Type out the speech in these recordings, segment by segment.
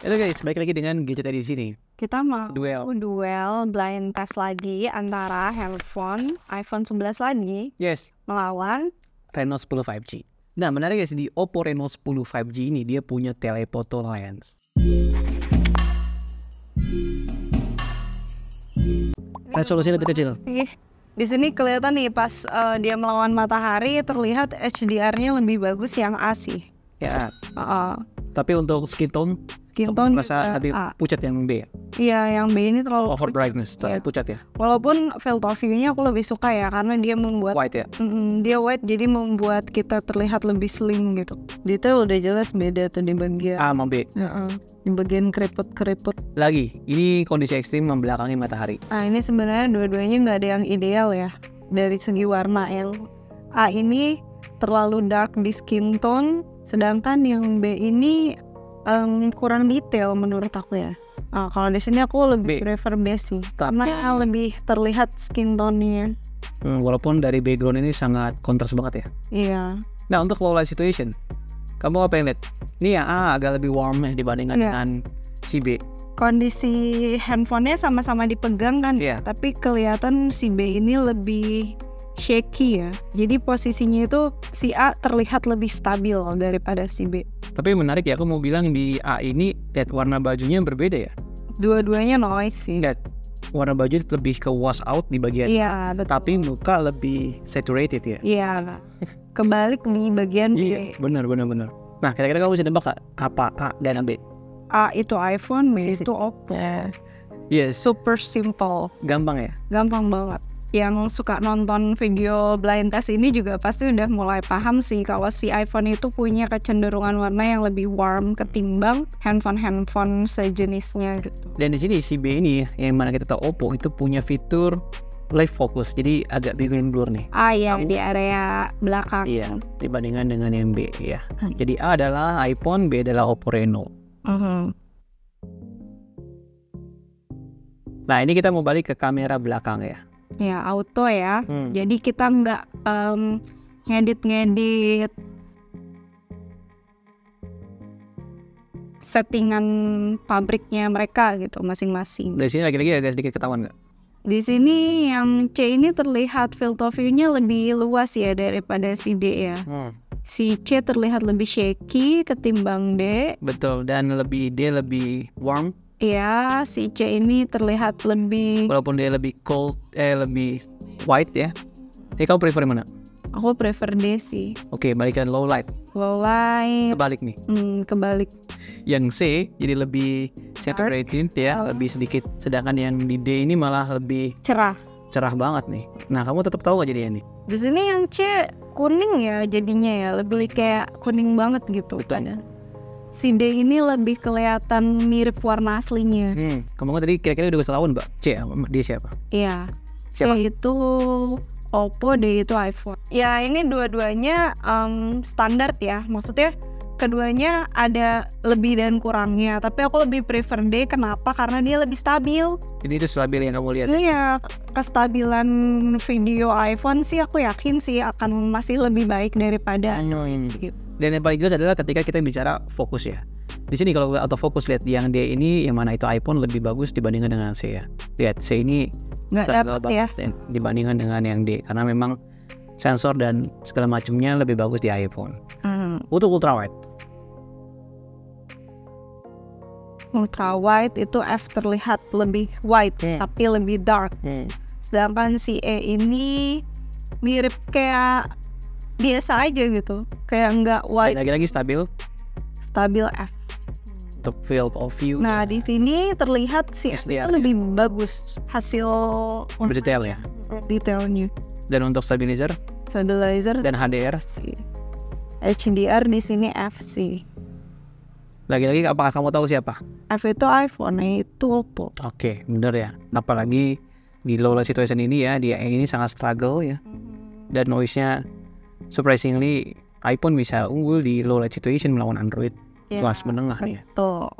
Itu guys, balik lagi dengan gadget edisi nih. Kita mau Duel. blind test lagi antara handphone iPhone 11 lagi Yes, melawan Reno 10 5G. Nah, menarik guys, di Oppo Reno 10 5G ini dia punya telephoto lens. Resolusinya lebih kecil. di sini kelihatan nih pas dia melawan matahari terlihat HDR-nya lebih bagus yang A sih. Ya, Uh, tapi untuk skin tone, skin tone rasa juga lebih A. pucat yang B ya. Iya, yang B ini terlalu Over brightness, Iya. pucat ya. Walaupun field of view-nya aku lebih suka ya karena dia membuat White ya. dia white jadi membuat kita terlihat lebih slim gitu. Detail udah jelas beda tuh di bagian A sama B. di bagian keriput. Lagi, ini kondisi ekstrim membelakangi matahari. Nah ini sebenarnya dua-duanya nggak ada yang ideal ya dari segi warna. Yang A ini terlalu dark di skin tone, sedangkan yang B ini kurang detail menurut aku ya. Nah, kalau di sini aku lebih B. prefer B sih, karena lebih terlihat skin tone-nya. Walaupun dari background ini sangat kontras banget ya. Iya. Nah, untuk low light situation, kamu apa yang lihat? Ini yang A agak lebih warm ya dibandingkan Iya. dengan si B. Kondisi handphonenya sama-sama dipegang kan, Iya. tapi kelihatan si B ini lebih shaky ya. Jadi posisinya itu si A terlihat lebih stabil daripada si B. Tapi menarik ya, aku mau bilang di A ini lihat warna bajunya berbeda ya. Dua-duanya noise sih. Lihat warna baju lebih ke wash out di bagian, Iya, betul. tapi muka lebih saturated ya. Iya, kebalik di bagian Iya, B. benar. Nah, kira-kira kamu bisa nebak gak apa A dan B? A itu iPhone, B itu Oppo. Yes, Super simple, gampang ya. gampang banget. Yang suka nonton video blind test ini juga pasti udah mulai paham sih kalau si iPhone itu punya kecenderungan warna yang lebih warm ketimbang handphone sejenisnya gitu. Dan di sini si B ini yang mana kita tahu Oppo itu punya fitur live focus, jadi agak bikin blur nih. A yang di area belakang. Iya, dibandingkan dengan yang B ya. Jadi A adalah iPhone, B adalah Oppo Reno. Nah, ini kita mau balik ke kamera belakang ya. Ya auto ya. Jadi kita nggak ngedit settingan pabriknya mereka gitu masing-masing. Dari sini lagi-lagi agak sedikit ketahuan nggak? Di sini yang C ini terlihat field of view-nya lebih luas ya daripada si D ya. Si C terlihat lebih shaky ketimbang D. Betul, dan lebih lebih warm. Ya, si C ini terlihat lebih. Walaupun dia lebih cold, lebih white ya. Jadi kamu prefer mana? Aku prefer D sih. Oke, balikan low light. Low light. Kebalik nih. Kebalik. Yang C jadi lebih saturated ya, lebih sedikit. Sedangkan yang di D ini malah lebih Cerah. cerah banget nih. Nah, kamu tetap tahu gak jadinya nih? Di sini yang C kuning ya jadinya ya, lebih kayak kuning banget gitu. Betul. Si D ini lebih kelihatan mirip warna aslinya. Kamu kan tadi kira-kira udah ketahuan Mbak. C, dia siapa? Iya. Siapa? C itu Oppo, D itu iPhone. Ya ini dua-duanya standar ya. Maksudnya keduanya ada lebih dan kurangnya. Tapi aku lebih prefer D. Kenapa? Karena dia lebih stabil. Jadi itu stabil yang kamu lihat. Iya, kestabilan video iPhone sih aku yakin sih akan masih lebih baik daripada gitu. Dan yang paling jelas adalah ketika kita bicara fokus ya. Di sini kalau autofocus lihat yang D ini, yang mana itu iPhone lebih bagus dibandingkan dengan C ya. Lihat C ini Nggak stabil dapet ya. banget dibandingkan dengan yang D, karena memang sensor dan segala macamnya lebih bagus di iPhone. Untuk ultrawide. Ultrawide itu F terlihat lebih white tapi lebih dark. Sedangkan si E ini mirip kayak biasa aja gitu, kayak nggak white. Lagi-lagi stabil F. untuk field of view. Nah di sini terlihat si F SDR itu lebih bagus hasil berdetail ya. detailnya. Dan untuk stabilizer dan HDR. HDR di sini F sih. Lagi-lagi apakah kamu tahu siapa? F itu iPhone, itu Oppo. Oke, bener ya. Apalagi di low light situation ini ya, dia ini sangat struggle ya. Dan noise-nya surprisingly iPhone bisa unggul di low light situation melawan Android kelas menengah nih. Betul.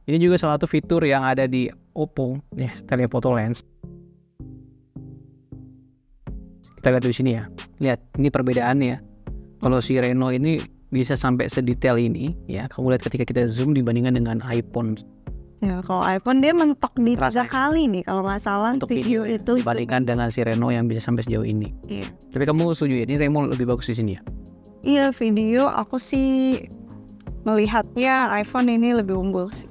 Ini juga salah satu fitur yang ada di Oppo ya, telephoto lens. Kita lihat di sini ya. Lihat, ini perbedaannya. Kalau si Reno ini bisa sampai sedetail ini ya, kamu lihat ketika kita zoom dibandingkan dengan iPhone. Ya kalau iPhone dia mentok di 3 Terasa. kali nih kalau nggak salah Untuk video video itu. dibandingkan dengan si Reno yang bisa sampai sejauh ini. Iya. Tapi kamu setuju ya, ini Reno lebih bagus di sini ya? Iya video aku sih melihatnya iPhone ini lebih unggul sih.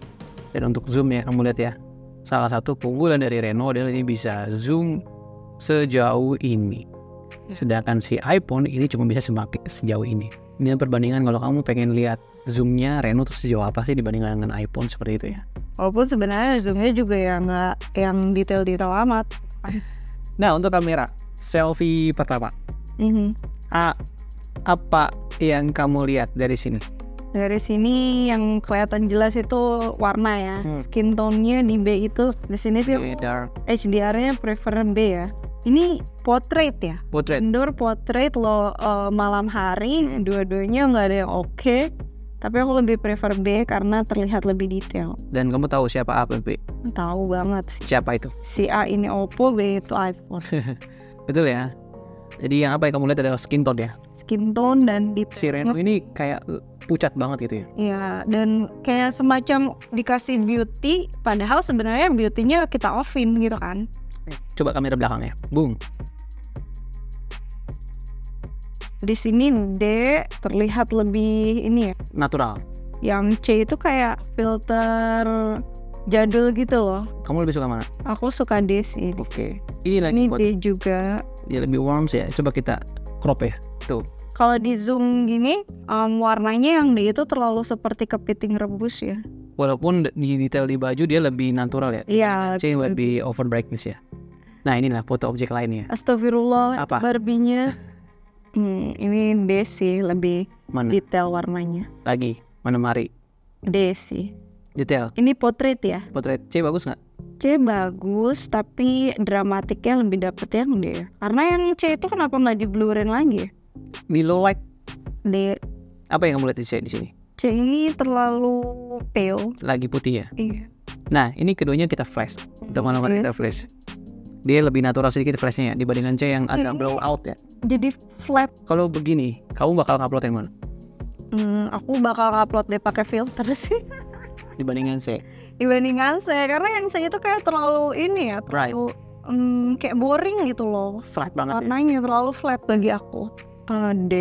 Dan untuk zoom ya, kamu lihat ya, salah satu keunggulan dari Reno adalah ini bisa zoom sejauh ini. Sedangkan si iPhone ini cuma bisa sejauh ini. Ini perbandingan kalau kamu pengen lihat zoomnya Reno tuh sejauh apa sih dibandingkan dengan iPhone seperti itu ya. Walaupun sebenarnya zoomnya juga ya nggak yang detail-detail amat. Nah untuk kamera selfie pertama, apa yang kamu lihat dari sini? Dari sini yang kelihatan jelas itu warna ya. Skin tone-nya di B itu di sini sih Dark HDR-nya prefer B ya. Ini portrait ya. portrait. Indoor portrait lo malam hari dua-duanya nggak ada yang oke. Tapi aku lebih prefer B karena terlihat lebih detail. Dan kamu tahu siapa A dan B? Tahu banget sih. Siapa itu? Si A ini Oppo, B itu iPhone. Betul ya. Jadi yang apa yang kamu lihat adalah skin tone ya. Skin tone dan detail. Si Reno ini kayak pucat banget gitu ya. Iya, dan kayak semacam dikasih beauty, padahal sebenarnya beauty-nya kita offin gitu kan. Coba kamera belakangnya. Boom. Di sini D terlihat lebih ini ya. Natural. Yang C itu kayak filter jadul gitu loh. Kamu lebih suka mana? Aku suka D sih. Oke. Ini lagi Ini buat D juga. dia lebih warm sih ya. Coba kita crop ya. Tuh. Kalau di zoom gini, warnanya yang D itu terlalu seperti kepiting rebus ya. Walaupun di detail di baju dia lebih natural ya. Iya. C yang lebih over brightness ya. Nah inilah foto objek lainnya. Astagfirullah. Apa? Barbie-nya. Ini D sih lebih Mana? detail warnanya. Lagi. Mana mari? D sih. Detail. Ini portrait ya. Portrait C bagus nggak? C bagus, tapi dramatiknya lebih dapet yang D. Karena yang C itu kenapa nggak di blurin lagi ya? Di low light. D. Apa yang kamu lihat di sini? C ini terlalu pale. Lagi putih ya. Iya. Nah ini keduanya kita flash. Untuk mana kita flash. Dia lebih natural sedikit flashnya ya dibandingkan C yang agak blow out ya. Jadi flat. Kalau begini, kamu bakal upload yang mana? Aku bakal upload deh pakai filter sih. Dibandingkan C. Dibandingkan C, karena yang C itu kayak terlalu ini ya, Right. terlalu kayak boring gitu loh. Flat banget ya. Warnanya terlalu flat bagi aku. D.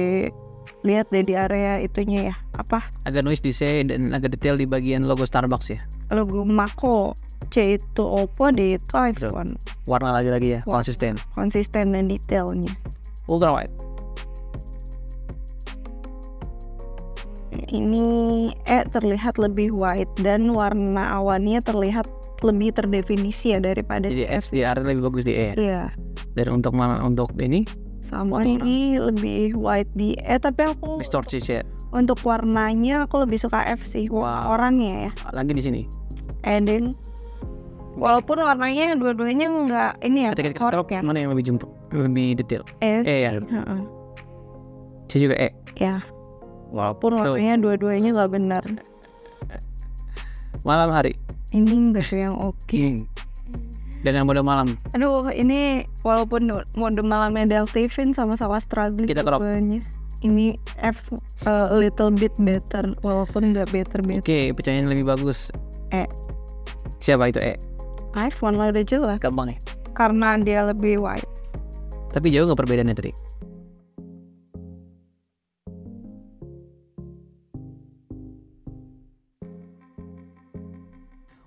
Lihat deh di area itunya ya. Apa? Agak noise di C dan agak detail di bagian logo Starbucks ya. Logo Mako. C itu Oppo, D itu iPhone. Warna lagi-lagi ya, konsisten. Konsisten dan detailnya. Ultra wide. Ini terlihat lebih white dan warna awannya terlihat lebih terdefinisi ya daripada Jadi SDR lebih bagus di E. Iya. Dan untuk ini Sama ini lebih white di tapi aku distorsi ya. untuk warnanya aku lebih suka F sih. Wow. Orangnya ya. Lagi di sini. Eden. Walaupun warnanya dua-duanya nggak ini ya. Ketika kita korak crop, ya. mana yang lebih jemput, lebih detail? F. E ya. Heeh. C juga E. Ya. Walaupun warnanya dua-duanya nggak benar. Malam hari. Ini enggak sih yang oke. Dan yang mode malam. Aduh, ini walaupun mode malamnya Deltivin sama-sama struggling. Kita crop. keduanya. Ini F a little bit better, walaupun nggak better. Oke, pecahannya lebih bagus. E. Siapa itu E? iPhone lah udah jelas. Gampang ya. Karena dia lebih wide. Tapi jauh nggak perbedaannya tadi?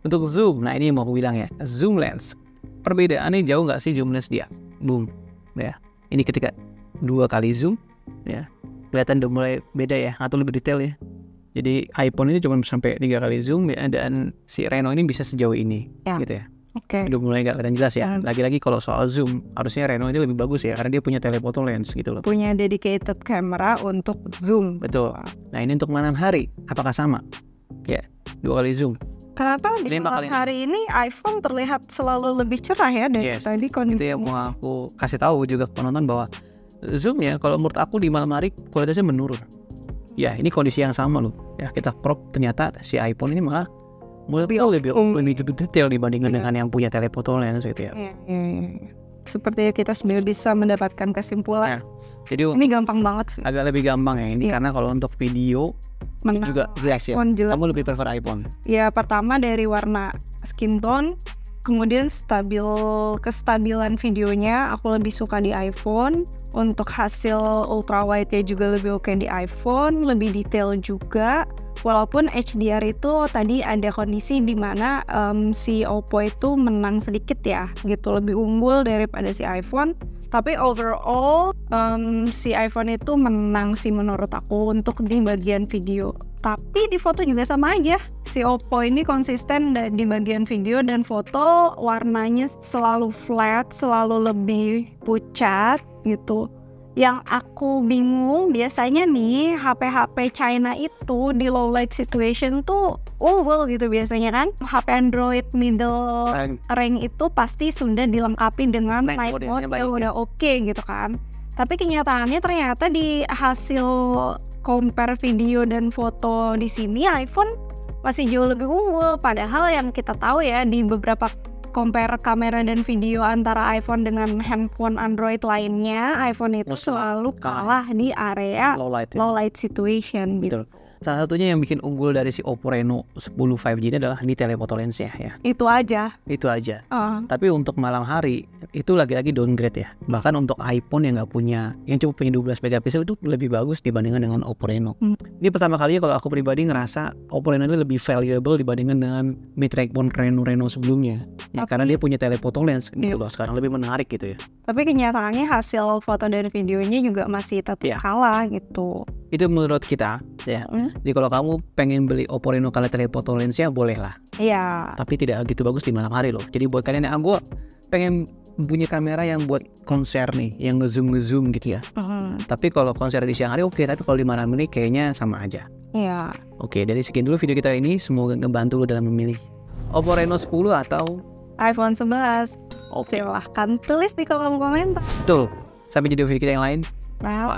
Untuk zoom, nah ini yang mau aku bilang ya, zoom lens. Perbedaannya jauh nggak sih zoom lens dia? Boom, ya. Ini ketika 2 kali zoom, ya, kelihatan udah mulai beda ya, atau lebih detail ya. Jadi iPhone ini cuma sampai 3 kali zoom ya, dan si Reno ini bisa sejauh ini, Ya. gitu ya. Oke. Udah mulai nggak kelihatan jelas ya. Lagi-lagi kalau soal zoom, harusnya Reno ini lebih bagus ya, karena dia punya telephoto lens gitu loh. Punya dedicated camera untuk zoom. Betul. Nah ini untuk malam hari, apakah sama? Ya, 2 kali zoom. Kenapa di Lima malam kali. hari ini iPhone terlihat selalu lebih cerah ya dari Yes. tadi Itu kondisi. yang mau aku kasih tahu juga ke penonton bahwa zoomnya kalau menurut aku di malam hari kualitasnya menurun. Ya ini kondisi yang sama loh. Ya kita crop ternyata si iPhone ini malah lebih detail dibandingkan dengan yang punya telephoto lens gitu ya. Sepertinya kita sudah bisa mendapatkan kesimpulan Jadi Ini gampang banget sih. agak lebih gampang ya ini, Iya. karena kalau untuk video Menang juga jelas ya. iPhone jelas. Kamu lebih prefer iPhone. Ya pertama dari warna skin tone, kemudian kestabilan videonya aku lebih suka di iPhone. Untuk hasil ultra wide ya juga lebih oke di iPhone, lebih detail juga. Walaupun HDR itu tadi ada kondisi di mana si Oppo itu menang sedikit ya, gitu, lebih unggul daripada si iPhone. Tapi overall si iPhone itu menang sih menurut aku untuk di bagian video. Tapi di foto juga sama aja. Si Oppo ini konsisten di bagian video dan foto, warnanya selalu flat, selalu lebih pucat gitu. Yang aku bingung biasanya nih HP-HP China itu di low light situation tuh unggul gitu biasanya kan. HP Android middle rank itu pasti sudah dilengkapi dengan night mode yang udah oke gitu kan. Tapi kenyataannya ternyata di hasil compare video dan foto di sini iPhone masih jauh lebih unggul. Padahal yang kita tahu ya di beberapa compare kamera dan video antara iPhone dengan handphone Android lainnya, iPhone itu selalu kalah di area low light situation gitu. Salah satunya yang bikin unggul dari si Oppo Reno 10 5G ini adalah di telephoto lens ya. Itu aja. Tapi untuk malam hari itu lagi-lagi downgrade ya. Bahkan untuk iPhone yang cuma punya 12 megapixel itu lebih bagus dibandingkan dengan Oppo Reno. Ini pertama kalinya kalau aku pribadi ngerasa Oppo Reno ini lebih valuable dibandingkan dengan mid-range Reno sebelumnya. Ya, karena dia punya telephoto lens gitu loh. Sekarang lebih menarik gitu ya. Tapi kenyataannya hasil foto dan videonya juga masih tetap kalah gitu. Itu menurut kita ya. Jadi kalau kamu pengen beli Oppo Reno karena telephoto lensnya boleh lah. Iya. Tapi tidak gitu bagus di malam hari loh. Jadi buat kalian yang gue pengen punya kamera yang buat konser nih, yang ngezoom gitu ya. Tapi kalau konser di siang hari oke, tapi kalau di malam ini kayaknya sama aja. Iya. Oke, dari sekian dulu video kita ini. Semoga ngebantu lo dalam memilih Oppo Reno 10 atau iPhone 11. Silahkan tulis di kolom komentar. Betul. Sampai video kita yang lain. Bye.